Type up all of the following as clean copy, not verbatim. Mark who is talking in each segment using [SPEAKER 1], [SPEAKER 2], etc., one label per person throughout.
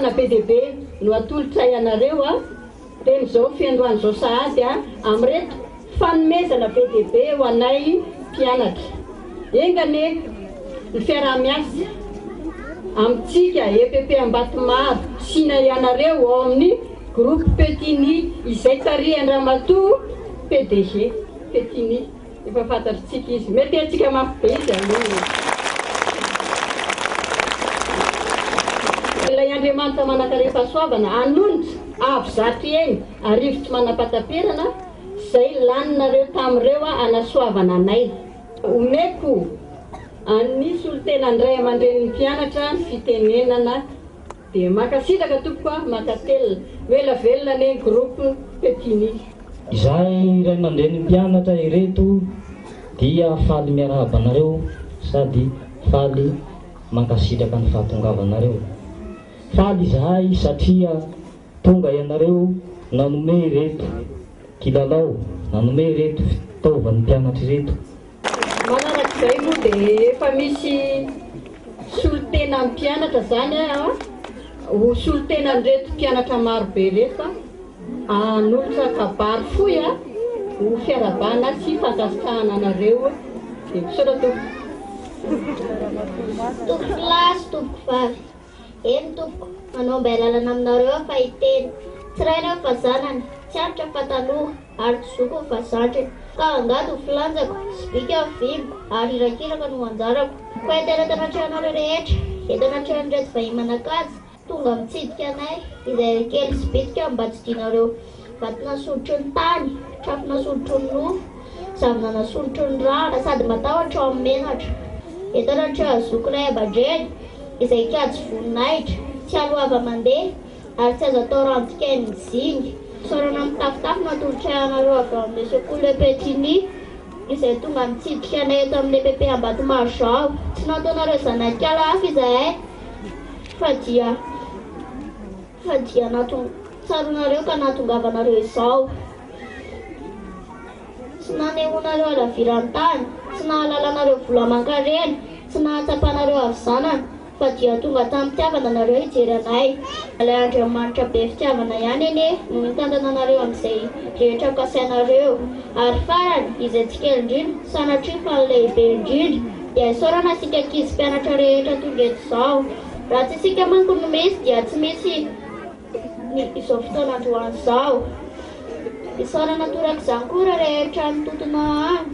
[SPEAKER 1] fianarana PDB no atolotra ianareo teny zao fiandohan'izao sahady amreto fanomezana PDB ho anay mpianatra. Engane ny fiaraha-miasa amintsika EPP Ambatomaro sina ianareo ao amin'ny groupe Petini izay Andramatoa PDG Petini efa fantatritsika izy mety antsika mafy be izy ilay Andriamanitra manakarefa soavana anonja avy zato eny arivotra manapatapirana zay laninareo tamin'ireo anasoavana anay omeko anisy olo tena andray aman-dren'ny mpianatra ny fitenenana dia makasitraka tompoko makatelona velavelona ny groupe Petini.
[SPEAKER 2] Izahay iray aman-dren'ny mpianatra ireto dia faly miarahaba anareo sady faly mankasitraka ny fahatongavanareo. Faly izahay satria tonga ianareo nanome ireto kilalao, nanome ireto fitaovan'ny mpianatra ireto.
[SPEAKER 1] Manarak'izay moa dia efa misy solotena amin'ny mpianatra zany ho solotena an'ireto mpianatra marobe reto anolotra kabary foy ho fiarabana sy fankasitrahana anareo dia misaotra
[SPEAKER 3] tompoko lasy tompoko vavy eny tompoko manao mba lalana aminareo fahiteny tsiraina fa zanany tsy aritra fataloha ary tsizoko fa zandriny ka angady ho filanjako sy bika vimbo ary irakiraka no anjarako ko entenatanatrehanareo rehetra entanatrehan'ireto vahimanakazy tonga mitsidika anay izay kely sy bitika mba tsy dianareo vatina solotro ny tany trafina solotro ny nofo zavona nasolotro ny rana sady matahotra ao amin'ny menatra entanatra azoko ray abandreny izay kajy voninahitra tsy aloava mandeha ary tsy azo atao rantikeny ny zingy sorana mitafitafy natolotra ianareo avy amin'ny sekoly Petini izay tonga mitsidika anay eto amin'ny EPP Ambatomaro zao tsy nataonareo zanakala hafa izahay fa dia tsaronareo ka nahatongavanareo izao tsy nanehonareo alaviran-tany tsy nahalalanareo vola aman-kareny tsy nahatsapanareo avy zanana fa dia tonga tamin'ny fitiavana nareo hijery anay ilay Andriamanitra be fitiavana ihany eny no mitantana anareo amin'izay rehetra kasainareo ary farany izay tsy kely indrindra sanatria fa lehibe indrindra dia isaorana sika ankizy mpianatra rehetra tonga eto izao raha tsy isika manko no misy dia tsy misy izao fotoana androany izao isaorana torak'izany koa rehetra mitotona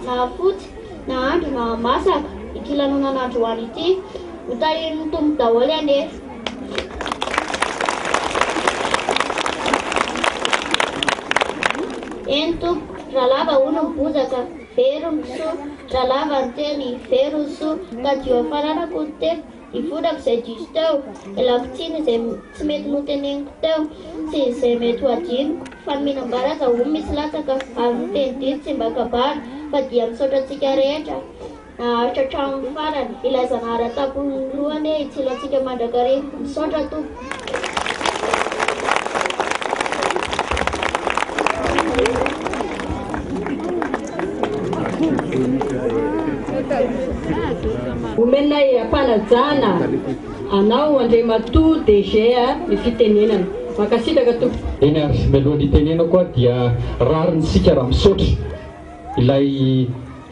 [SPEAKER 3] na fotsy na andro na masaka ikilanona n'androany ity mitariny tombo daholo anefa eny tompo rahalava hono ny bozaka very ny kisoa rahalava ny teny very ny soa ka dio afaranako ny teko ivodako izay diso teo ilako tsiny izay tsy mety noteneniko teo sy izay mety ho adiniko fa mihinam-baraza ho misy latsaka ary miteny dito tsy mba kabary fa dia misaotra antsika rehetra naharitra trano farany ilay zanahary atapony lohany itsilantsika mandrakare misaotra tompo.
[SPEAKER 1] Omenay ampanajana anao Andriamatoa DG ny fitenenana makasitraka tompo.
[SPEAKER 4] Eny ary mialohan'ny hitenena koa dia rarintsika raha misaotra ilay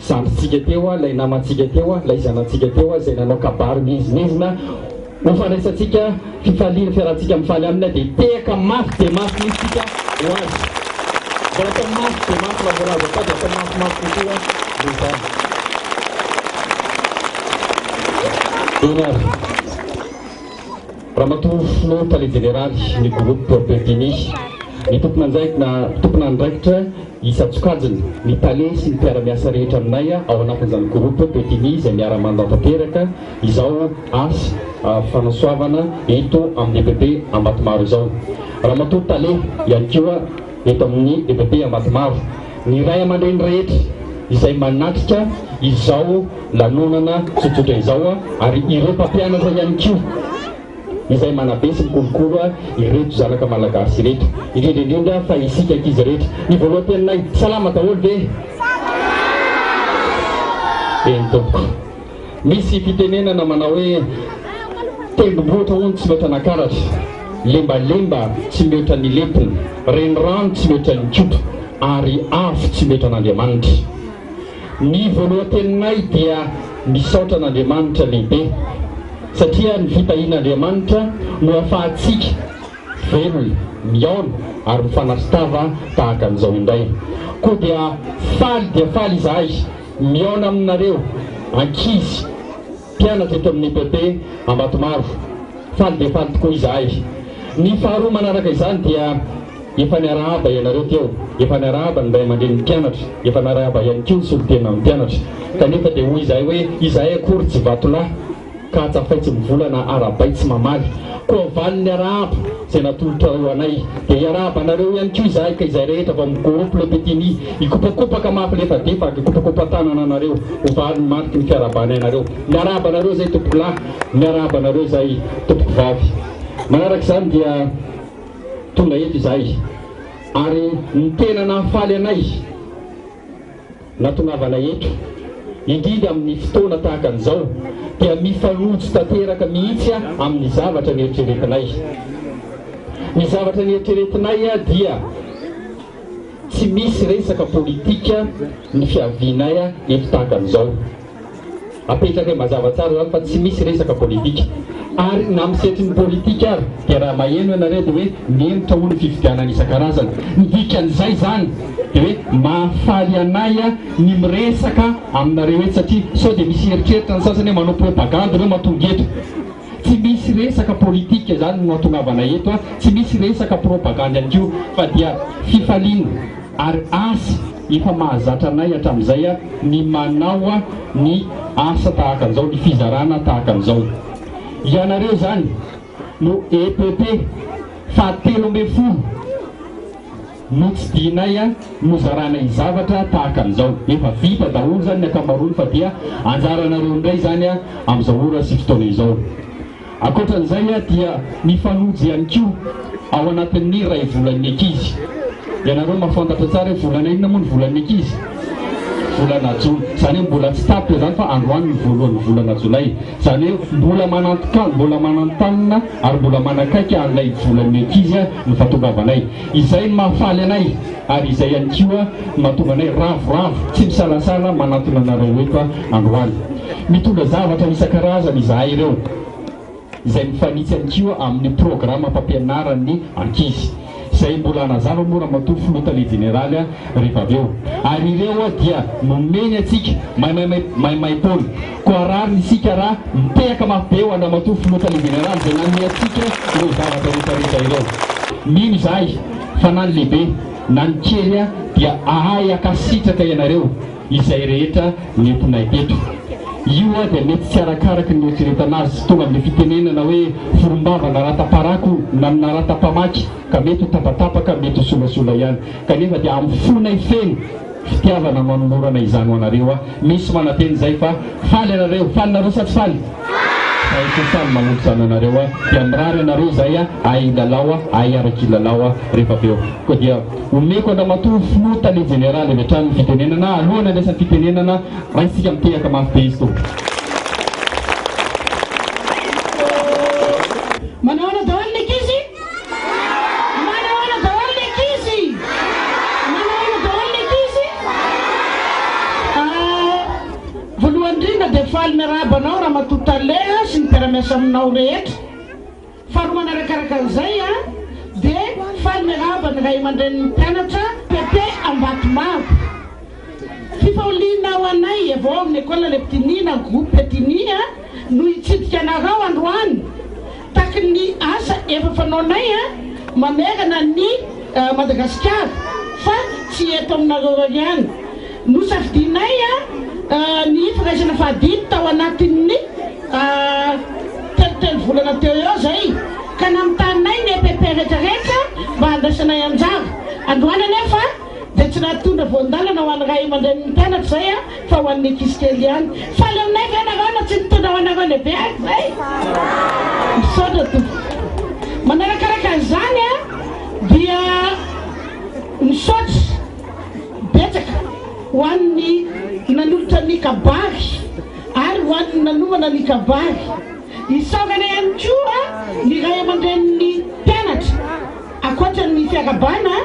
[SPEAKER 4] zandritsika teo ilay namantsika teo ilay zanantsika teo izay nanao kabary mizimizina nofandraisantsika fifaliana fiarahantsika mifaly amina dia tehaka mafy dia mafy misika ho azy mbola atao mafy dia mafy lavolaza fa dia atao mafimafy kokoa izany. Onar Ramatoa Tale Généraly ny groupe Petini ny tompona andraikitra isatsokajiny ny tale sy ny mpiara-miasa rehetra aminay ao anatin'izany groupe Petini izay miara-mandatanteraka izao asa fanasoavana eto amin'ny EPP Ambatomaro izao. Ramatoa Tale ihany koa eto amin'ny EPP Ambatomaro ny ray aman-dreny rehetra izay manatrika izao lanonana tsotsotra izao ary ireo mpampianatra ihany koa izay manabesy ny kolokolo ireto zanaka malagasy ireto indrindra fa isika ankizy rehetra ny voalohan-teninay salama daholo ve eny tompoko misy fitenenana manao hoe tendrombohitra hono tsy mety anakaratra lembalemba tsy mihoatra ny lepony, renirano tsy mihoatra ny koto, ary afo tsy mihoatra n'Andriamanitra. Ny voalohan-teninay dia misaotra n'Andriamanitra lehibe, satria ny fitahian'Andriamanitra no ahafahantsika velona, miaona ary mifanaristava tahaka an'izao indray. Koa dia faly izahay miaona aminareo ankizy mpianatra eto amin'ny EPP Ambatomaro, faly dia faly tokoa izahay. Ny faharoa manaraka izany dia efa niarahaba ianareo teo, efa niarahaba ny Ray aman-dren'ny mpianatra, efa niarahaba ihany koa ny solitena amin'ny mpianatra, kanefa dia hoy izahay hoe izahay akory tsy vatolahy ka hatsafaitsy mivolana arabay tsy mamaly, koa valy niarahaba izay natolotra eo anay, dia iarahaba anareo ihany koa izahay ka izay rehetra va migroupe Le Petini ikopakopaka mampilefadefaka ikopakopa tanana anareo ho valy mariky ny fiarabanay anareo. Niarahaba anareo izay tompoko lahy, niarahaba anareo izay tompoko vavy. Manaraka izany dia tonga eto izahay, ary ny tena nahafaly anay natongavanay eto indrindra amin'ny fotoana tahaka an'izao dia mifanojo tanteraka mihitsy amin'ny zavatra nieritreretinay. Ny zavatra nieritreretinay dia tsy misy resaka politika ny fiavianay eto tahaka an'izao. Apetraka hoe mazava tsara zany fa tsy misy resaka politika, ary na misetry ny politika ary dia raha maheno ianareo dia hoe memotra ho ny fifidianana isan-karazany. Ny dikan'izay zany dia hoe mahafaly anay ny miresaka aminareo eto, satria sao dia misy eritreritra ny sasany hoe manao propaganda ireo mahatonga eto. Tsy misy resaka politika zany no mahatongavanay eto, tsy misy resaka propaganda ihany koa, fa dia fifaliana ary asa efa mahazatra anay hatramin'izay ny manao ny asa tahaka an'izao, ny fizarana tahaka an'izao. Ianareo zany no EPP fahatelo ambin'ny folo no tsy dinay no zaranay zavatra tahaka an'izao. Efa vita daholo zany ny akamaroany, fa dia anjaranareo indray zany amin'izao ora sy fotoana izao. Ankoatran'izay dia mifanojo ihany koa ao anatin'ny ray volan'ny ankizy. Ianareo mahafantatra tsara hoe volana inona moa ny volan'ny ankizy? Volana Jolay. Zany hoe mbola tsy tapitra zany fa androany ny voalohan'ny volana Jolay. Zany hoe mbola manantonkano, mbola manantanina ary mbola manakaiky an'ilay volan'ny ankizy ny fahatongavanay. Izay no mahafaly anay, ary izay ihany koa mahatonga anay ravoravo tsy misalasala manantona anareo eto androany. Mitondra zavatra isan-karazany izahay ireo, izay mifanitsy ihany koa amin'ny programma fampianaran'ny ankizy, izay mbola nazava moa raha matoa filotale generaly rehefa avy eo. Ary ireo dia nomeny atsika maimaipaony, koa rariny isika raha mipehaka mafy be eo ana matoa filotale generaly izay nanome atsika ireo zavatra rehetrarehetra ireo. Mino izahay fa na ny lehibe na ny kely dia ahay akasitraka ianareo izay rehetra nentinay teto. Io dia mety tsy arakaraka ny eritreretanazy sy tonga amin'ny fitenenana hoe forombavana rataparako na naratapamaky ka mety ho tapatapaka, mety ho solasola ihany, kanefa dia amin'ny fonay feno fitiavana manomorana izany ho anareo. Misy manateny izay fa faly anareo, falynareo sa tsy faly? Faly manolotra izany anareo dia mirary anareo izay ahay lalao, ahay araky lalao rehefa avy eo. Koa dia omeko andramatoa filotale generaly avy hatrany ny fitenenana, alohany andraisan'ny fitenenana raha isika mitehaka mafy be izy to.
[SPEAKER 1] Manaona daholo ny ankizy? Manaona daholo ny ankizy? Manaona daholo ny ankizy? Voalohany indrindra dia faly miarabanao raha matotaleha sy ny mpiara-miasa aminao rehetra. Faharoa manarakaraka an'izay dia faly miaraba ny Ray aman-dren'ny mpianatra EPP Ambatomaro. Fifaholiana ho anay avao amin'ny école Le Petini na groupe Petini no hitsidika anareo androany taky ny asa efa fanaonay mamerana ny Madagasikara, fa tsy eto aminareo ihany. No safidinay ny firaisana fahadimy tao anatin'ny telotelo volana teo eo zay, ka namitaninay ny EPP rehetrarehetra mba handraisanay anjara. Androany anefa dia tsy nahatondra voandalana ho an'ny Ray aman-dren'ny mpianatra zay fa ho an'ny ankizy kely ihany. Faly aminay ve anareo na tsy mitondra ho anareo lehibe zay? Misaotra tompo. Manarakaraka an'izany dia misaotra betsaka ho an'ny nanolotra ny kabary ary ho an'ny nanomana ny kabary. Isaogana ihany koa ny Ray aman-dren'ny mpianatra
[SPEAKER 5] Ankoatran'ny fiakabana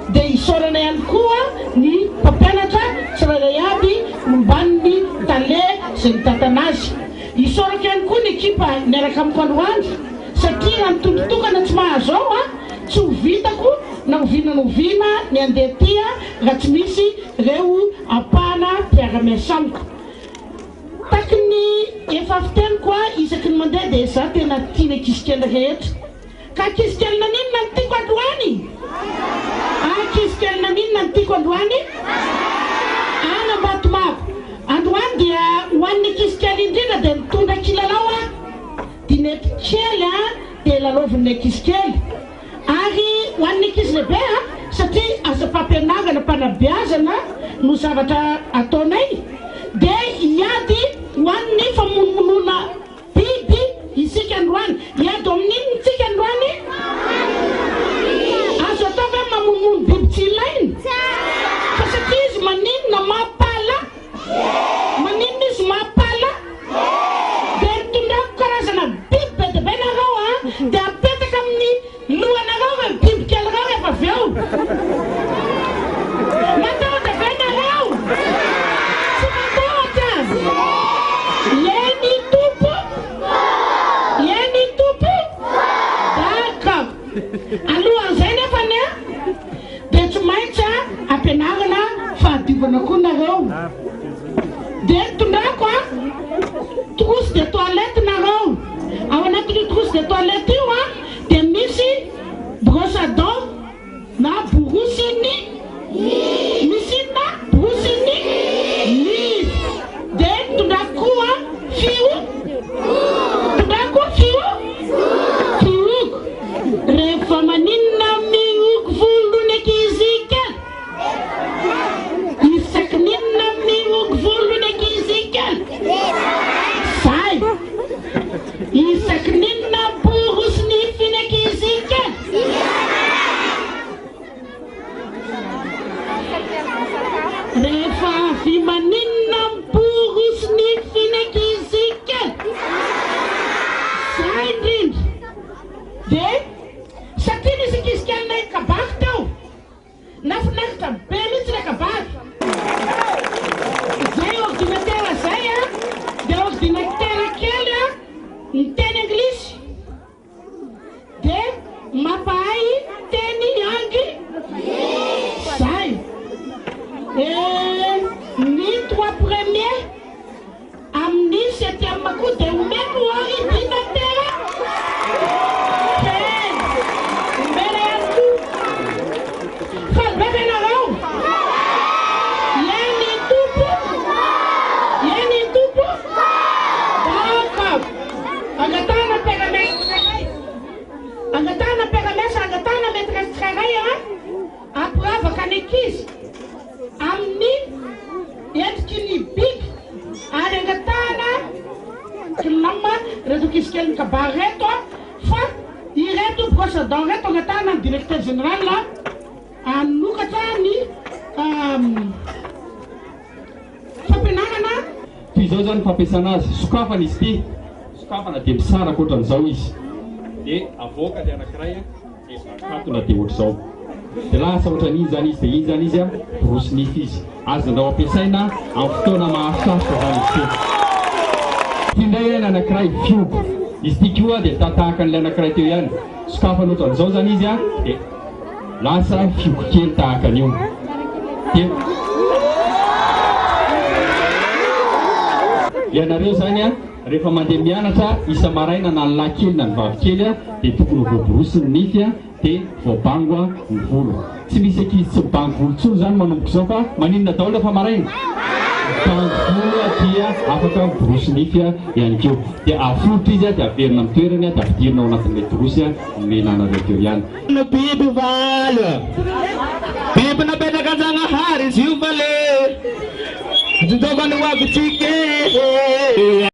[SPEAKER 5] dia isaorana ihany koa ny mpampianatra tsirairay aby momban'ny tale sy ny tatanazy. Isaorako ihany koa ny ekipa miaraka amiko androandro satria raha nitontotokana tsy mahazo ao tsy ho vitako na oviana ny andeha tia raha tsy misy ireo apahana mpiara-miasa amiko. Taky ny efa fiteniko isaky ny mandeha dia za tena tiana kisikely rehetra. Ka kisikely ninona no tiako androany? Kisikely ninona no tiako androany? Nambatomako. Androany dia hoan'ny kisikely indrindra dia mitondra kilalao dinety kely dia lalaovin'ilay kisikely. Ary hoan'ny ankizy lehibe satria asa fampianarana mpanabeazana no zavatra ataonay dia hiady hoan'ny famonomonona biby isika androany. Hiady amin'inona isika androany? Azo atao hoe mamonomono biby tsy ilainy fa satria izy maninona mampala, maninona izy mampala dia nitondrako karazana biby be dia be nareo dia apetaka amin'ny lohanareo hoe biby kely reo rehefa avy eo. Matahotra be nareo? Tsy matahotra? Ieny tompo? Ieny tompo? D'accord. Alohan'izay nefany dia tsy maintsy ampianarana fahadiovana koa nareo. Dia tondrako trousse de toilette nareo. Ao anatin'io trousse de toilette io dia misy brosse à dents na borosiny. Misy na borosiny nify. Dia tondrako fio. Tondrako fio. Fihogo. Rehefa maninona mihogo volony ankizy kely. Isaky ninona mihogo volony ankizy kely. Zay. Isaky ninona borosy nifiny ankizy kely. Rehefa avy maninona borosy nifiny ankizy kely. Zay indrindra. Dia satria nisy ankizy kely nay kabary tao nafinaritra be mihitsy ilay kabary. Zay ordinatera zay dia ordinatera kely miteny anglisy dia mampahay teny angy. Zay. Ny 3 premier amin'ny 7e koa dia omeko ordinatera kely. Omena ihany koa. Falibebe nareo. Ieny tompo? Ieny tompo? D'accord. Angatahana périmètre tsirairay. Angatahana périmètre, angatahana maîtresse tsirairay ampiravaka ny ankizy amin'ny endriky ny biby ary angatahana kilama reto ankizy kely ny kabary reto fa ireto brosse à dents reto angatahana ny directeur général anokatra ny fampianarana.
[SPEAKER 4] Toy izao zany fampiasana azy, sokafana izy ity, sokafana dia misara ankoatran'izao izy dia avoaka ilay anankiray dia akatona dia ohatr'izao dia lasa ohatran'iny zany izy dia iny zany izy borosy nify izy. Azonao ampiasaina amin'ny fotoana mahasasotra zany izy ity. Tindray ilay anankiray fiogo izy ity koa dia tatahaka an'ilay anankiray teo ihany. Sokafana ohatran'izao zany izy dia lasa fiogo kely tahaka an'io. Dia ianareo zany rehefa mandeha mianatra isa maraina na ny lahy kely na ny vavy kely dia tokony voaborosy ny nify dia voabango ny volo. Tsy misy ankizy tsy mibango volo tsony zany manomboka izao fa maninona daholo fa maraina. Bango volo dia afaka borosy nify ihany keo. Dia afotra izy dia averina amin'ny toerany dia afidirina ao anatin'ilay borosy menanareo teo ihany.
[SPEAKER 6] Biby valo. Biby napetraka an-Janahary izy io fa le. Jidovany ho avy tsika.